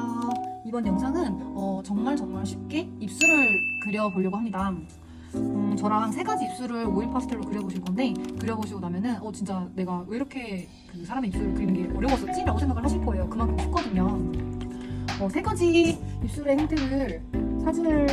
안녕하세요. 이번 영상은 정말 쉽게 입술을 그려보려고 합니다. 저랑 세 가지 입술을 오일 파스텔로 그려보실 건데, 그려보시고 나면은 진짜 내가 왜 이렇게 그 사람의 입술을 그리는 게 어려웠었지? 라고 생각을 하실 거예요. 그만큼 쉽거든요. 세 가지 입술의 형태를 사진을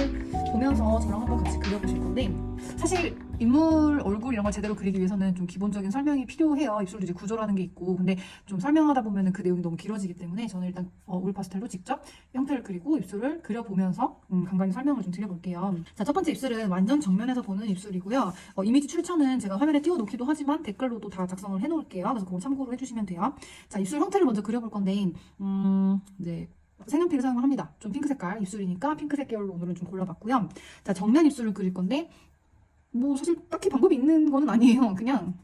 보면서 저랑 한번 같이 그려보실 건데, 사실 인물 얼굴 이런 걸 제대로 그리기 위해서는 좀 기본적인 설명이 필요해요. 입술도 이제 구조라는 게 있고. 근데 좀 설명하다 보면은 그 내용이 너무 길어지기 때문에 저는 일단 오일 파스텔로 직접 형태를 그리고 입술을 그려보면서 간간히 설명을 좀 드려볼게요. 자, 첫 번째 입술은 완전 정면에서 보는 입술이고요. 이미지 출처는 제가 화면에 띄워놓기도 하지만 댓글로도 다 작성을 해놓을게요. 그래서 그걸 참고로 해주시면 돼요. 자, 입술 형태를 먼저 그려볼 건데, 이제 색연필을 사용을 합니다. 좀 핑크 색깔 입술이니까 핑크색 계열로 오늘은 좀 골라봤고요. 자, 정면 입술을 그릴 건데, 뭐 사실 딱히 방법이 있는 거는 아니에요. 그냥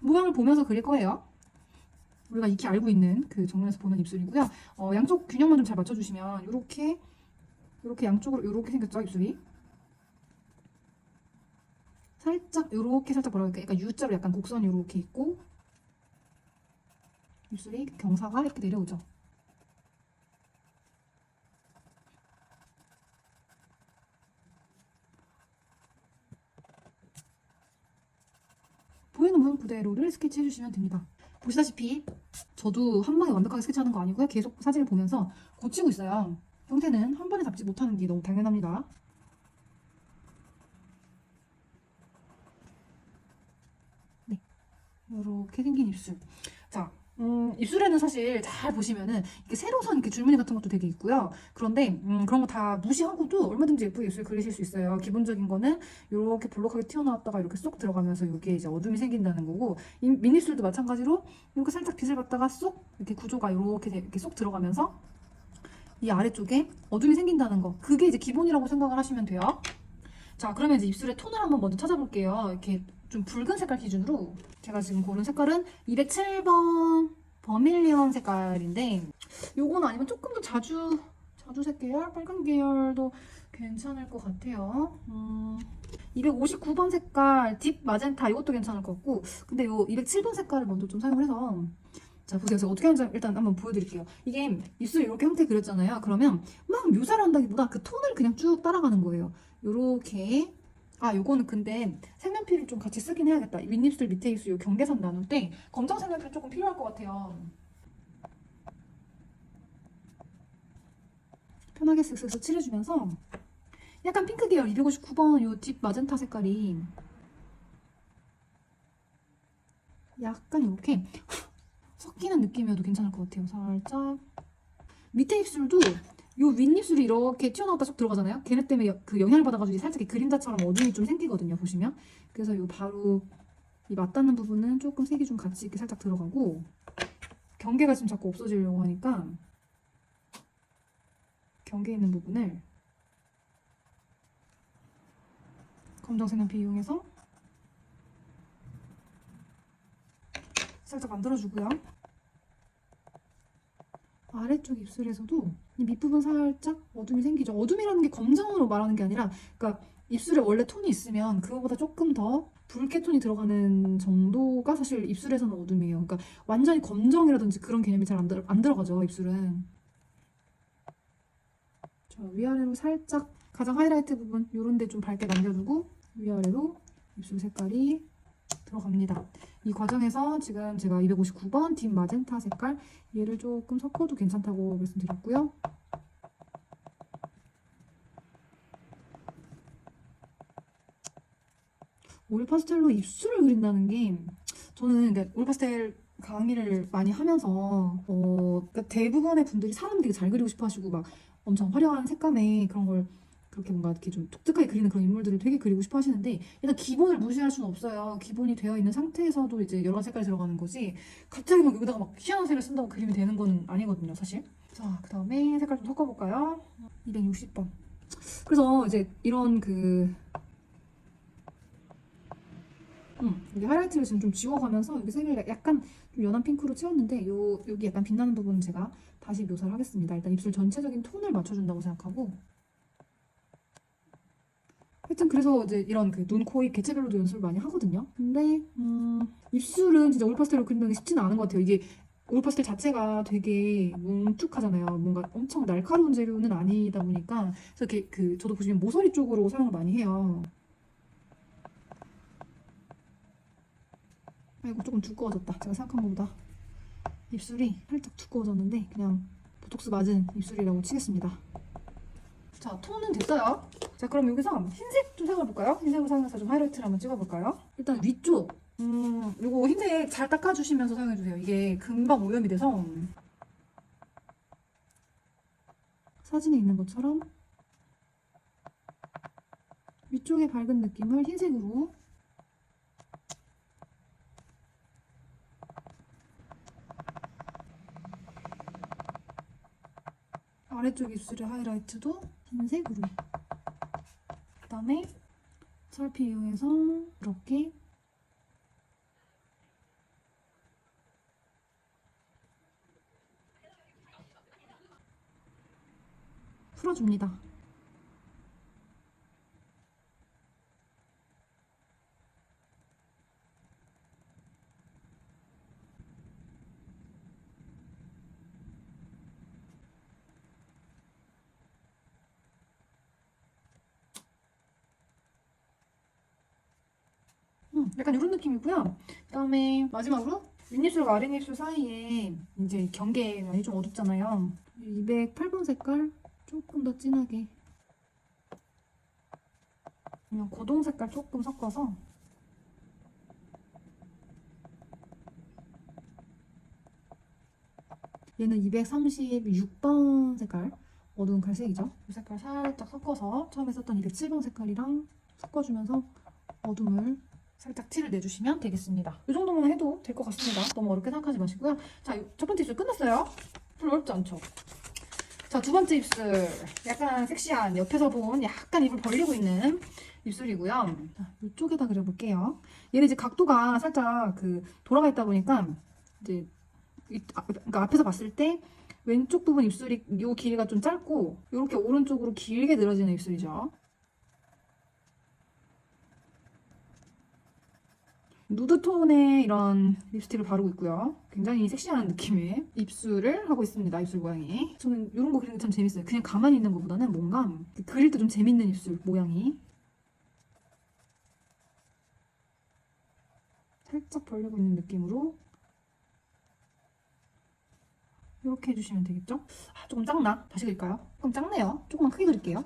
모양을 보면서 그릴 거예요. 우리가 익히 알고 있는 그 정면에서 보는 입술이고요. 양쪽 균형만 좀 잘 맞춰주시면 이렇게 양쪽으로 이렇게 생겼죠, 입술이. 살짝 이렇게 살짝 뭐라 그럴까, 약간 U자로 약간 곡선이 이렇게 있고 입술이 경사가 이렇게 내려오죠. 보이는 모양 그대로를 스케치 해주시면 됩니다. 보시다시피 저도 한 번에 완벽하게 스케치하는 거 아니고요. 계속 사진을 보면서 고치고 있어요. 형태는 한 번에 잡지 못하는 게 너무 당연합니다. 네, 이렇게 생긴 입술. 자, 입술에는 사실 잘 보시면은 이렇게 세로선 이렇게 줄무늬 같은 것도 되게 있고요. 그런데 그런 거 다 무시하고도 얼마든지 예쁘게 입술 그리실 수 있어요. 기본적인 거는 이렇게 볼록하게 튀어나왔다가 이렇게 쏙 들어가면서 여기에 이제 어둠이 생긴다는 거고, 이 미니입술도 마찬가지로 이렇게 살짝 빛을 받다가 쏙 이렇게 구조가 이렇게 쏙 들어가면서 이 아래쪽에 어둠이 생긴다는 거, 그게 이제 기본이라고 생각을 하시면 돼요. 자, 그러면 이제 입술의 톤을 한번 먼저 찾아볼게요. 이렇게 좀 붉은 색깔 기준으로 제가 지금 고른 색깔은 207번 버밀리언 색깔인데, 요건 아니면 조금 더 자주색 계열, 빨간 계열도 괜찮을 것 같아요. 259번 색깔 딥 마젠타, 이것도 괜찮을 것 같고, 근데 요 207번 색깔을 먼저 좀 사용을 해서, 자, 보세요. 제가 어떻게 하는지 일단 한번 보여드릴게요. 이게 입술 이렇게 형태 그렸잖아요. 그러면 막 묘사를 한다기보다 그 톤을 그냥 쭉 따라가는 거예요. 요렇게. 요거는 근데 색연필을 좀 같이 쓰긴 해야겠다. 윗입술 밑에 입술 요 경계선 나눌 때 검정 색연필 조금 필요할 것 같아요. 편하게 쓱쓱쓱 칠해주면서 약간 핑크 계열 259번 요 딥 마젠타 색깔이 약간 이렇게 섞이는 느낌이어도 괜찮을 것 같아요. 살짝 밑에 입술도 요 윗입술이 이렇게 튀어나왔다 쭉 들어가잖아요. 걔네 때문에 그 영향을 받아가지고 살짝 그림자처럼 어둠이 좀 생기거든요, 보시면. 그래서 요 바로 이 맞닿는 부분은 조금 색이 좀 같이 이렇게 살짝 들어가고, 경계가 지금 자꾸 없어지려고 하니까 경계 있는 부분을 검정 색연필 이용해서 살짝 만들어주고요. 아래쪽 입술에서도 이 밑부분 살짝 어둠이 생기죠. 어둠이라는 게 검정으로 말하는 게 아니라, 그러니까 입술에 원래 톤이 있으면 그거보다 조금 더 붉게 톤이 들어가는 정도가 사실 입술에서는 어둠이에요. 그러니까 완전히 검정이라든지 그런 개념이 잘 안 들어가죠, 입술은. 자, 위아래로 살짝 가장 하이라이트 부분 요런 데 좀 밝게 남겨두고 위아래로 입술 색깔이 들어갑니다. 이 과정에서 지금 제가 259번 딥 마젠타 색깔, 얘를 조금 섞어도 괜찮다고 말씀드렸고요. 오일 파스텔로 입술을 그린다는 게, 저는 그러니까 오일 파스텔 강의를 많이 하면서 그러니까 대부분의 분들이 사람 되게 잘 그리고 싶어 하시고 막 엄청 화려한 색감의 그런 걸 그렇게 뭔가 이렇게 좀 독특하게 그리는 그런 인물들을 되게 그리고 싶어 하시는데, 일단 기본을 무시할 수는 없어요. 기본이 되어 있는 상태에서도 이제 여러 색깔이 들어가는 거지, 갑자기 막 여기다가 막 희한한 색을 쓴다고 그림이 되는 거는 아니거든요, 사실. 자, 그 다음에 색깔 좀 섞어볼까요? 260번. 그래서 이제 이런 여기 하이라이트를 지금 좀 지워가면서 여기 색을 약간 좀 연한 핑크로 채웠는데, 여기 약간 빛나는 부분은 제가 다시 묘사를 하겠습니다. 일단 입술 전체적인 톤을 맞춰준다고 생각하고, 하여튼 그래서 이제 이런 그 눈, 코, 입 개체별로도 연습을 많이 하거든요. 근데 입술은 진짜 오일 파스텔로 그린다는 게 쉽지는 않은 것 같아요. 이게 오일 파스텔 자체가 되게 뭉툭하잖아요. 뭔가 엄청 날카로운 재료는 아니다 보니까 그래서 이렇게 저도 보시면 모서리 쪽으로 사용을 많이 해요. 아이고 조금 두꺼워졌다. 제가 생각한 것보다 입술이 살짝 두꺼워졌는데 그냥 보톡스 맞은 입술이라고 치겠습니다. 자, 톤은 됐어요. 자, 그럼 여기서 흰색 좀 사용해볼까요? 흰색으로 사용해서 좀 하이라이트를 한번 찍어볼까요? 일단 위쪽. 요거 흰색 잘 닦아주시면서 사용해주세요. 이게 금방 오염이 돼서 사진에 있는 것처럼 위쪽의 밝은 느낌을 흰색으로 아래쪽 입술의 하이라이트도 흰색으로 그 다음에 설피 이용해서 이렇게 풀어줍니다. 약간 이런 느낌이고요. 그다음에 마지막으로 윗입술과 아랫입술 사이에 이제 경계면이 좀 어둡잖아요. 208번 색깔 조금 더 진하게 그냥 고동 색깔 조금 섞어서 얘는 236번 색깔 어두운 갈색이죠. 이 색깔 살짝 섞어서 처음에 썼던 207번 색깔이랑 섞어주면서 어둠을 살짝 티를 내주시면 되겠습니다. 이 정도만 해도 될 것 같습니다. 너무 어렵게 생각하지 마시고요. 자, 첫 번째 입술 끝났어요. 별로 어렵지 않죠? 자, 두 번째 입술. 약간 섹시한 옆에서 본 약간 입을 벌리고 있는 입술이고요. 자, 이쪽에다 그려볼게요. 얘는 이제 각도가 살짝 돌아가 있다 보니까 이제 그러니까 앞에서 봤을 때 왼쪽 부분 입술이 요 길이가 좀 짧고 이렇게 오른쪽으로 길게 늘어지는 입술이죠. 누드톤의 이런 립스틱을 바르고 있고요. 굉장히 섹시한 느낌의 입술을 하고 있습니다. 입술 모양이. 저는 이런 거 그리는 게 참 재밌어요. 그냥 가만히 있는 것보다는 뭔가 그릴 때 좀 재밌는 입술 모양이. 살짝 벌리고 있는 느낌으로 이렇게 해주시면 되겠죠? 아, 조금 작나? 다시 그릴까요? 조금 작네요. 조금만 크게 그릴게요.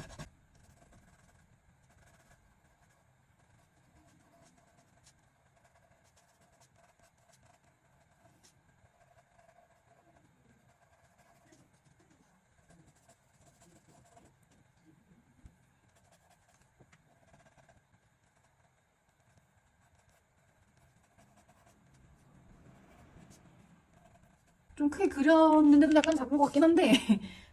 좀 크게 그렸는데도 약간 작은 것 같긴 한데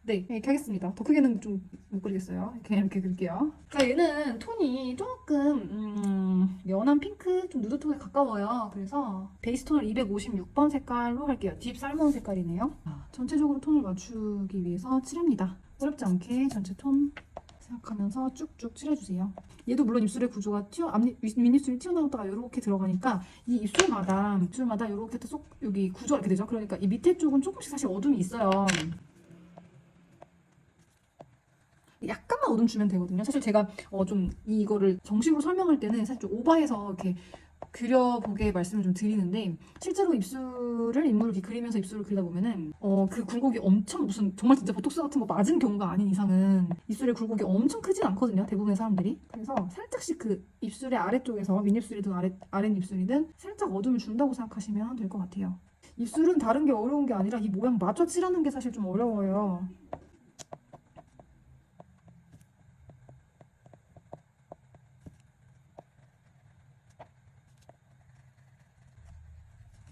네, 이렇게 하겠습니다. 더 크게는 좀 못 그리겠어요. 그냥 이렇게 그릴게요. 자, 얘는 톤이 조금 연한 핑크, 좀 누드톤에 가까워요. 그래서 베이스 톤을 256번 색깔로 할게요. 딥 살몬 색깔이네요. 전체적으로 톤을 맞추기 위해서 칠합니다. 어렵지 않게 전체 톤 생각하면서 쭉쭉 칠해주세요. 얘도 물론 입술의 구조가 윗입술이 튀어나왔다가 이렇게 들어가니까 이 입술마다 이렇게 쏙 여기 구조가 이렇게 되죠. 그러니까 이 밑에 쪽은 조금씩 사실 어둠이 있어요. 약간만 어둠 주면 되거든요. 사실 제가 좀 이거를 정식으로 설명할 때는 사실 좀 오버해서 이렇게 그려보게 말씀을 좀 드리는데 실제로 입술을 인물을 이렇게 그리면서 입술을 그리다 보면은 그 굴곡이 엄청 무슨 정말 진짜 보톡스 같은 거 맞은 경우가 아닌 이상은 입술의 굴곡이 엄청 크진 않거든요. 대부분의 사람들이. 그래서 살짝씩 그 입술의 아래쪽에서 윗입술이든 아랫입술이든 살짝 어둠을 준다고 생각하시면 될 것 같아요. 입술은 다른 게 어려운 게 아니라 이 모양 맞춰 칠하는 게 사실 좀 어려워요.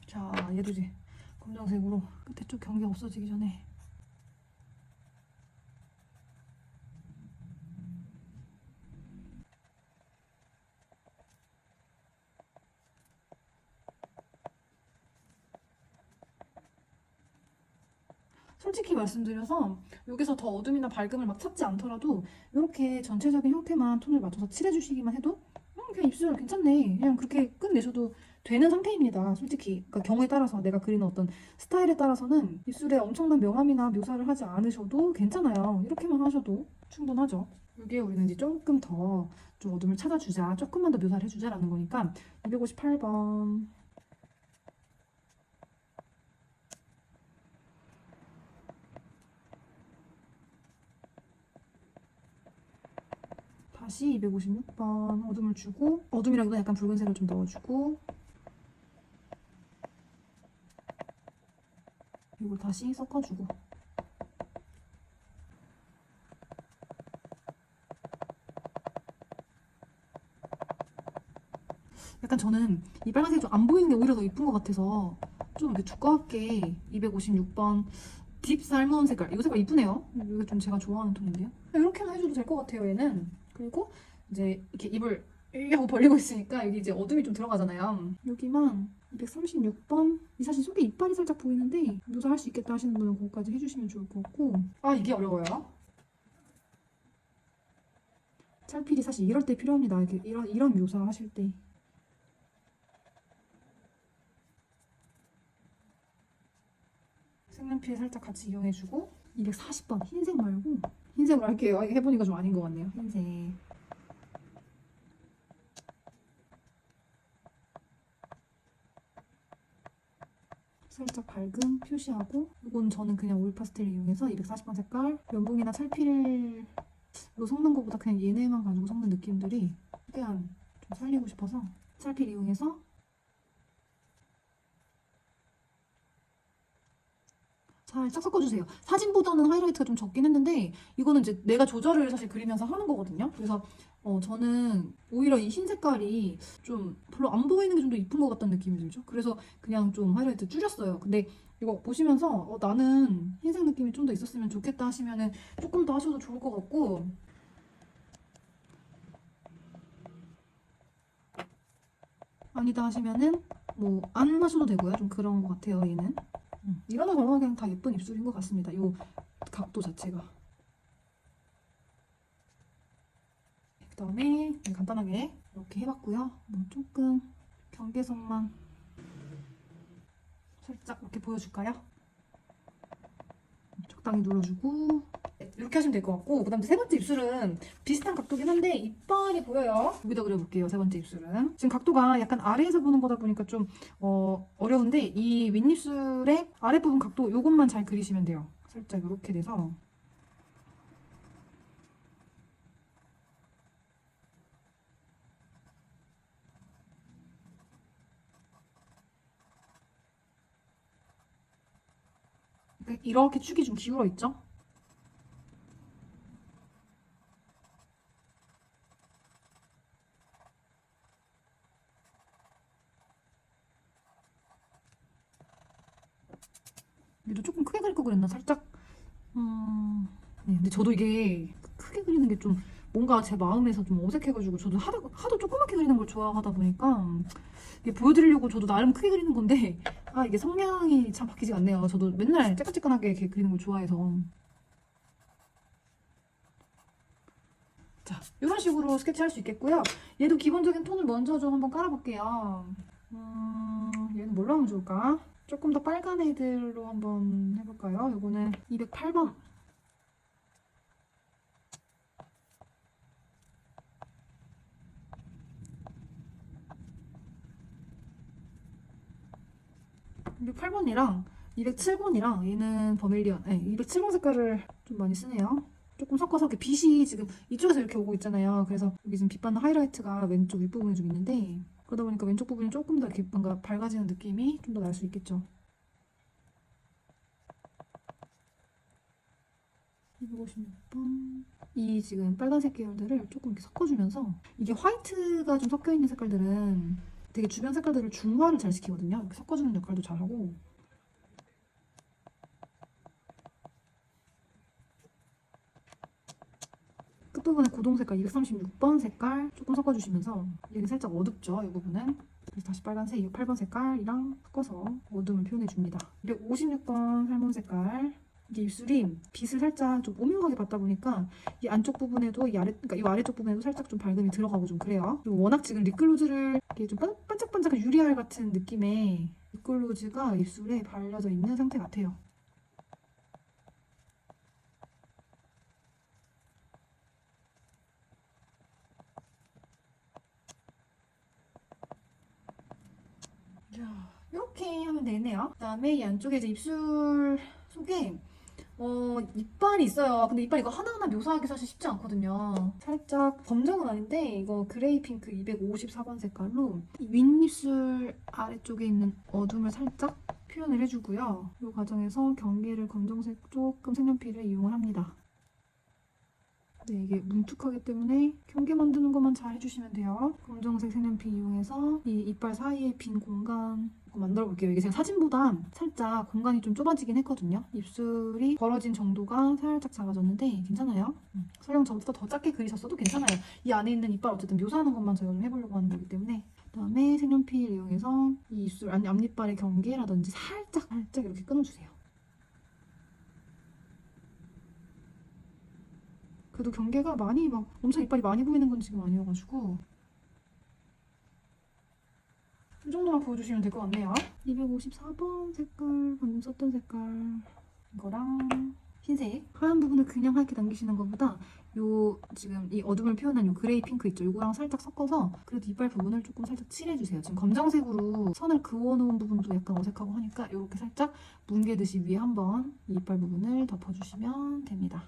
자, 얘도 이제 검정색으로 끝에 쪽 경계 없어지기 전에 솔직히 말씀드려서 여기서 더 어둠이나 밝음을 막 찾지 않더라도 이렇게 전체적인 형태만 톤을 맞춰서 칠해주시기만 해도 그냥 입술 괜찮네. 그냥 그렇게 끝내셔도 되는 상태입니다. 솔직히 그러니까 경우에 따라서 내가 그리는 어떤 스타일에 따라서는 입술에 엄청난 명암이나 묘사를 하지 않으셔도 괜찮아요. 이렇게만 하셔도 충분하죠. 여기에 우리는 이제 조금 더 좀 어둠을 찾아주자, 조금만 더 묘사를 해주자라는 거니까 258번 다시 256번 어둠을 주고 어둠이라기보다 약간 붉은색을 좀 넣어주고 이걸 다시 섞어주고 약간 저는 이 빨간색이 좀 안 보이는 게 오히려 더 이쁜 것 같아서 좀 이렇게 두껍게 256번 딥 살몬 색깔 이거 색깔 이쁘네요. 이게 좀 제가 좋아하는 톤인데요. 이렇게만 해줘도 될 것 같아요 얘는. 그리고 이제 이렇게 입을 이렇게 하고 벌리고 있으니까 여기 이제 어둠이 좀 들어가잖아요. 여기만 236번 이 사실 속에 이빨이 살짝 보이는데 묘사할 수 있겠다 하시는 분은 그거까지 해주시면 좋을 것 같고 아 이게 어려워요. 찰필이 사실 이럴 때 필요합니다. 이렇게 이런 묘사 하실 때 색연필 살짝 같이 이용해주고 240번 흰색 말고 흰색으로 할게요. 이게 해보니까 좀 아닌 것 같네요. 흰색 살짝 밝음 표시하고 이건 저는 그냥 오일 파스텔을 이용해서 240번 색깔 면봉이나 찰필로 섞는 것보다 그냥 얘네만 가지고 섞는 느낌들이 최대한 좀 살리고 싶어서 찰필 이용해서 살짝 섞어주세요. 사진보다는 하이라이트가 좀 적긴 했는데 이거는 이제 내가 조절을 사실 그리면서 하는 거거든요. 그래서 저는 오히려 이 흰 색깔이 좀 별로 안 보이는 게 좀 더 이쁜 것 같다는 느낌이 들죠. 그래서 그냥 좀 하이라이트 줄였어요. 근데 이거 보시면서 나는 흰색 느낌이 좀 더 있었으면 좋겠다 하시면은 조금 더 하셔도 좋을 것 같고 아니다 하시면은 뭐 안 하셔도 되고요. 좀 그런 것 같아요 얘는. 이거는 정말 그냥 다 예쁜 입술인 것 같습니다. 이 각도 자체가. 그 다음에 간단하게 이렇게 해봤고요. 조금 경계선만 살짝 이렇게 보여줄까요? 적당히 눌러주고 이렇게 하시면 될 것 같고 그 다음 세 번째 입술은 비슷한 각도긴 한데 이빨이 보여요. 여기다 그려볼게요. 세 번째 입술은 지금 각도가 약간 아래에서 보는 거다 보니까 좀 어려운데 이 윗입술의 아랫부분 각도 요것만 잘 그리시면 돼요. 살짝 이렇게 돼서 이렇게 축이 좀 기울어 있죠? 얘도 조금 크게 그릴 거 그랬나? 살짝 네, 근데 저도 이게 크게 그리는 게 좀 뭔가 제 마음에서 좀 어색해가지고 저도 하도 조그맣게 그리는 걸 좋아하다 보니까 이게 보여드리려고 저도 나름 크게 그리는 건데 이게 성향이 참 바뀌지가 않네요. 저도 맨날 쬐끈쬐끈하게 이렇게 그리는 걸 좋아해서 자 이런 식으로 스케치할 수 있겠고요. 얘도 기본적인 톤을 먼저 좀 한번 깔아볼게요. 얘는 뭘로 하면 좋을까? 조금 더 빨간 애들로 한번 해볼까요? 이거는 208번 208번이랑 207번이랑 얘는 버밀리언, 네, 207번 색깔을 좀 많이 쓰네요. 조금 섞어서 이렇게 빛이 지금 이쪽에서 이렇게 오고 있잖아요. 그래서 여기 지금 빛 받는 하이라이트가 왼쪽 윗부분에 좀 있는데 그러다 보니까 왼쪽 부분이 조금 더 이렇게 뭔가 밝아지는 느낌이 좀 더 날 수 있겠죠. 256번 이 지금 빨간색 계열들을 조금 이렇게 섞어주면서 이게 화이트가 좀 섞여 있는 색깔들은 되게 주변 색깔들을 중화를 잘 시키거든요. 이렇게 섞어주는 역할도 잘하고 끝부분에 고동 색깔 236번 색깔 조금 섞어주시면서 여기 살짝 어둡죠, 이 부분은. 그래서 다시 빨간색 208번 색깔이랑 섞어서 어둠을 표현해줍니다. 256번 살몬 색깔 이게 입술이 빛을 살짝 좀 오묘하게 받다 보니까 이 안쪽 부분에도 그러니까 이 아래쪽 부분에도 살짝 좀 밝음이 들어가고 좀 그래요. 그리고 워낙 지금 립글로즈를 이렇게 좀 반짝반짝한 유리알 같은 느낌의 립글로즈가 입술에 발라져 있는 상태 같아요. 자, 이렇게 하면 되네요. 그다음에 이 안쪽에 이제 입술 속에 이빨이 있어요. 근데 이빨 이거 하나하나 묘사하기 사실 쉽지 않거든요. 살짝 검정은 아닌데 이거 그레이 핑크 254번 색깔로 이 윗입술 아래쪽에 있는 어둠을 살짝 표현을 해주고요. 이 과정에서 경계를 검정색 조금 색연필을 이용을 합니다. 네, 이게 뭉툭하기 때문에 경계 만드는 것만 잘 해주시면 돼요. 검정색 색연필 이용해서 이 이빨 사이에 빈 공간 만들어 볼게요. 이게 제가 사진보다 살짝 공간이 좀 좁아지긴 했거든요. 입술이 벌어진 정도가 살짝 작아졌는데 괜찮아요. 설령 저보다 더 작게 그리셨어도 괜찮아요. 이 안에 있는 이빨 어쨌든 묘사하는 것만 저희가 좀 해보려고 하는 거기 때문에. 그다음에 색연필 이용해서 이 입술 앞니빨의 경계라든지 살짝 이렇게 끊어주세요. 그래도 경계가 많이 막 엄청 이빨이 많이 보이는 건 지금 아니어가지고 이 정도만 보여주시면 될 것 같네요. 254번 색깔, 방금 썼던 색깔 이거랑 흰색 하얀 부분을 그냥 하얗게 남기시는 것보다 요 지금 이 어둠을 표현한 요 그레이 핑크 있죠? 요거랑 살짝 섞어서 그래도 이빨 부분을 조금 살짝 칠해주세요. 지금 검정색으로 선을 그어놓은 부분도 약간 어색하고 하니까 이렇게 살짝 뭉개듯이 위에 한번 이 이빨 부분을 덮어주시면 됩니다.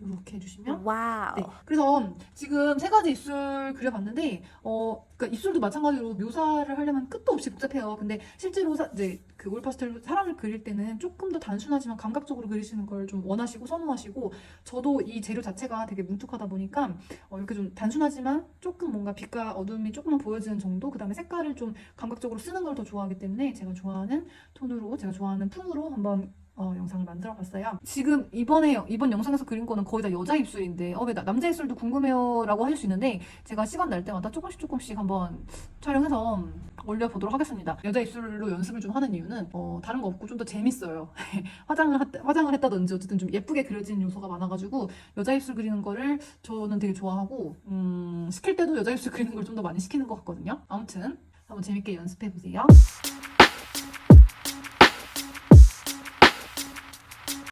이렇게 해주시면 와우. 네. 그래서 지금 세 가지 입술 그려봤는데 그러니까 입술도 마찬가지로 묘사를 하려면 끝도 없이 복잡해요. 근데 실제로 이제 그 올파스텔로 사람을 그릴 때는 조금 더 단순하지만 감각적으로 그리시는 걸 좀 원하시고 선호하시고 저도 이 재료 자체가 되게 뭉툭하다 보니까 이렇게 좀 단순하지만 조금 뭔가 빛과 어둠이 조금만 보여지는 정도 그 다음에 색깔을 좀 감각적으로 쓰는 걸 더 좋아하기 때문에 제가 좋아하는 톤으로 제가 좋아하는 풍으로 한번 영상을 만들어 봤어요. 지금 이번 영상에서 그린 거는 거의 다 여자 입술인데 왜 남자 입술도 궁금해요 라고 하실 수 있는데 제가 시간 날 때마다 조금씩 한번 촬영해서 올려보도록 하겠습니다. 여자 입술로 연습을 좀 하는 이유는 다른 거 없고 좀 더 재밌어요. 화장을 했다든지 어쨌든 좀 예쁘게 그려진 요소가 많아가지고 여자 입술 그리는 거를 저는 되게 좋아하고 시킬 때도 여자 입술 그리는 걸 좀 더 많이 시키는 것 같거든요. 아무튼 한번 재밌게 연습해 보세요.